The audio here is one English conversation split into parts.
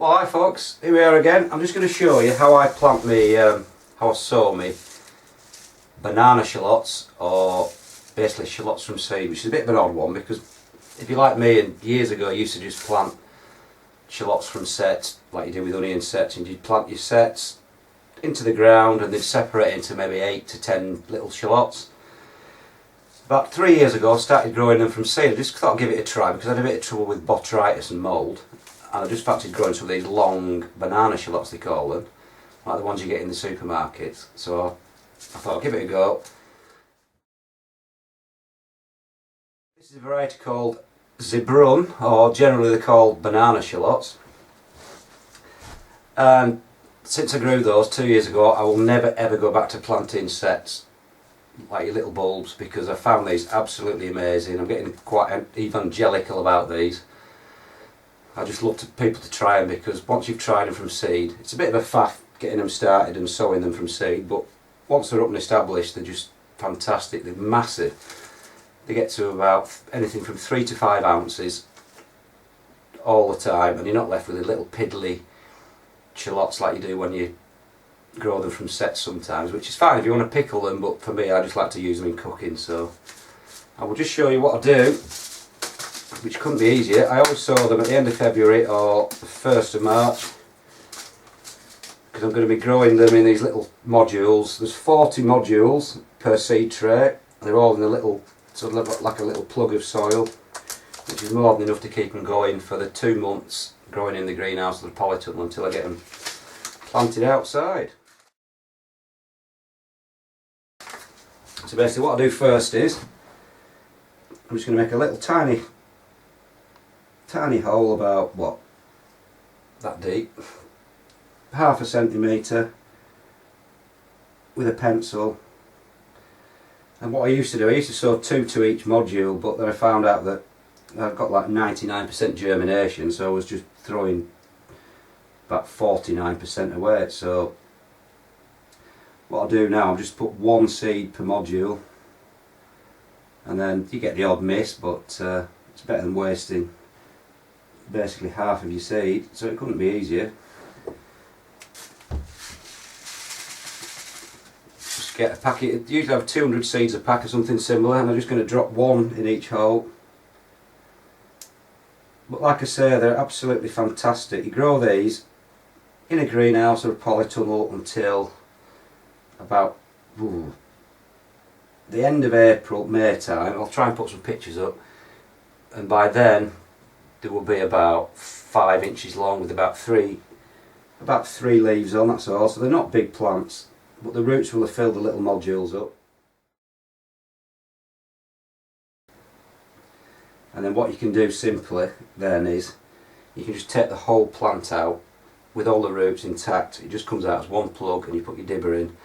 Well, hi folks, here we are again. I'm just going to show you how I plant me, how I sow me banana shallots, or basically shallots from seed, which is a bit of an odd one because if you're like me, and years ago I used to just plant shallots from sets like you do with onion sets, and you'd plant your sets into the ground and they'd separate into maybe 8 to 10 little shallots. About 3 years ago I started growing them from seed. I just thought I'd give it a try because I had a bit of trouble with botrytis and mould, and I just fancied growing some of these long banana shallots, they call them, like the ones you get in the supermarkets. So I thought I'd give it a go. This is a variety called Zebrune, or generally they're called banana shallots. And since I grew those 2 years ago, I will never ever go back to planting sets like your little bulbs, because I found these absolutely amazing. I'm getting quite evangelical about these. I just love people to try them, because once you've tried them from seed, it's a bit of a faff getting them started and sowing them from seed, but once they're up and established, they're just fantastic. They're massive. They get to about anything from 3 to 5 ounces all the time, and you're not left with a little piddly shallots like you do when you grow them from sets sometimes, which is fine if you want to pickle them, but for me I just like to use them in cooking. So I will just show you what I do, which couldn't be easier. I always sow them at the end of February or the 1st of March, because I'm going to be growing them in these little modules. There's 40 modules per seed tray. They're all in a little, sort of like a little plug of soil, which is more than enough to keep them going for the 2 months growing in the greenhouse or the polytunnel until I get them planted outside. So basically what I do first is, I'm just going to make a little tiny hole about, what, that deep, half a centimetre, with a pencil. And what I used to do, I used to sow 2 to each module, but then I found out that I've got like 99% germination, so I was just throwing about 49% away. So what I'll do now, I'll just put 1 seed per module, and then you get the odd miss, but it's better than wasting basically half of your seed, so it couldn't be easier. Just get a packet, usually I have 200 seeds a pack or something similar, and I'm just going to drop 1 in each hole. But like I say, they're absolutely fantastic. You grow these in a greenhouse or a polytunnel until about the end of April, May time. I'll try and put some pictures up, and by then they will be about 5 inches long with about three leaves on, that's all. So they're not big plants, but the roots will have filled the little modules up. And then what you can do simply then is you can just take the whole plant out with all the roots intact. It just comes out as 1 plug, and you put your dibber in,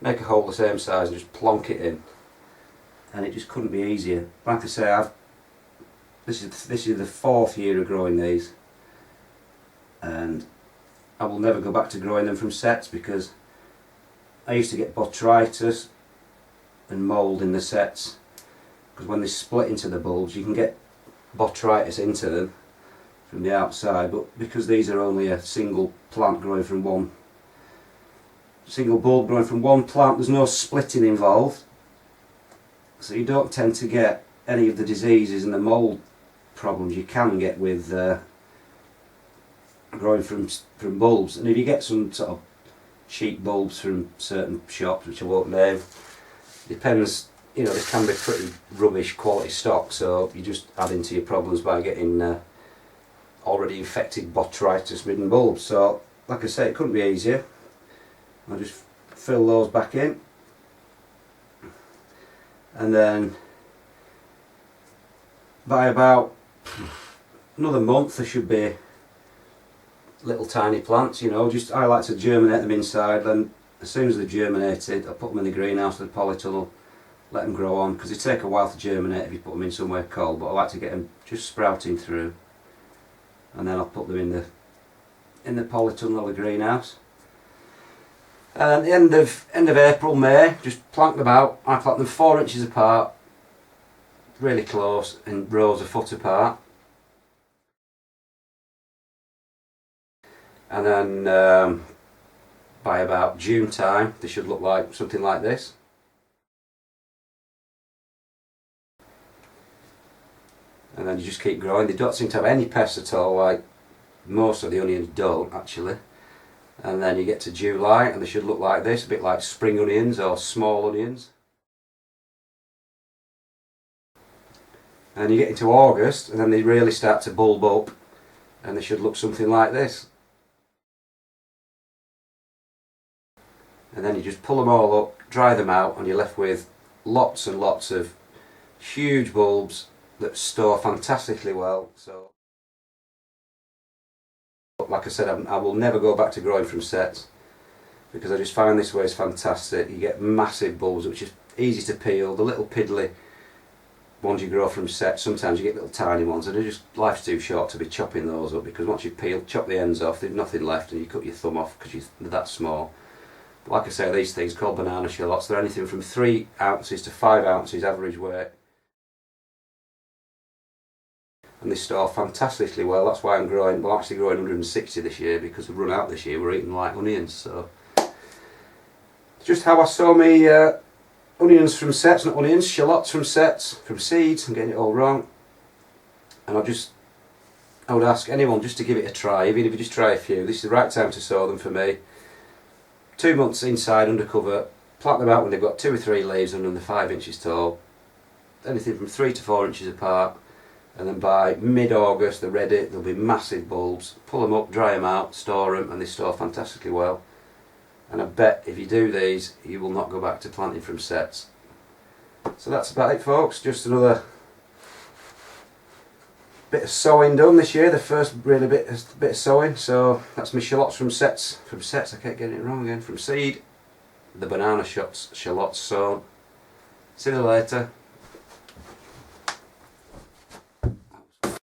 make a hole the same size and just plonk it in, and it just couldn't be easier. Like I say, this is the 4th year of growing these, and I will never go back to growing them from sets, because I used to get botrytis and mould in the sets, because when they split into the bulbs you can get botrytis into them from the outside, but because these are only a single plant growing from one single bulb growing from one plant, there's no splitting involved, so you don't tend to get any of the diseases and the mould problems you can get with growing from bulbs. And if you get some sort of cheap bulbs from certain shops, which I won't name, depends, you know, this can be pretty rubbish quality stock, so you just add into your problems by getting already infected botrytis ridden bulbs. So like I say, it couldn't be easier. I'll just fill those back in, and then by about another month there should be little tiny plants. You know, just I like to germinate them inside, then as soon as they're germinated I put them in the greenhouse or the polytunnel, let them grow on, because they take a while to germinate if you put them in somewhere cold, but I like to get them just sprouting through, and then I'll put them in the polytunnel or the greenhouse. And at the end of April, May, just plant them out. I plant them 4 inches apart, really close, in rows a foot apart. and then by about June time they should look like something like this. And then you just keep growing. They don't seem to have any pests at all, like most of the onions don't actually. And then you get to July and they should look like this, a bit like spring onions or small onions. And then you get into August and then they really start to bulb up and they should look something like this. And then you just pull them all up, dry them out, and you're left with lots and lots of huge bulbs that store fantastically well. So, like I said, I will never go back to growing from sets because I just find this way is fantastic. You get massive bulbs which is easy to peel. The little piddly ones you grow from sets, sometimes you get little tiny ones and life's too short to be chopping those up, because once you chop the ends off, there's nothing left and you cut your thumb off because they're that small. But like I say, these things called banana shallots, they're anything from 3 ounces to 5 ounces average weight. And they store fantastically well. That's why I'm actually growing 160 this year, because we've run out this year. We're eating like onions. So it's just how I sow me onions from sets, not onions, shallots from sets, from seeds. I'm getting it all wrong. And I would ask anyone just to give it a try, even if you just try a few. This is the right time to sow them for me. 2 months inside under cover, plant them out when they've got 2 or 3 leaves and they're 5 inches tall. Anything from 3 to 4 inches apart. And then by mid-August they're ready, there'll be massive bulbs. Pull them up, dry them out, store them, and they store fantastically well. And I bet if you do these, you will not go back to planting from sets. So that's about it, folks. Just another bit of sowing done this year, the first really bit of sowing. So that's my shallots from sets. I kept getting it wrong again. From seed, the banana shallots sown. See you later.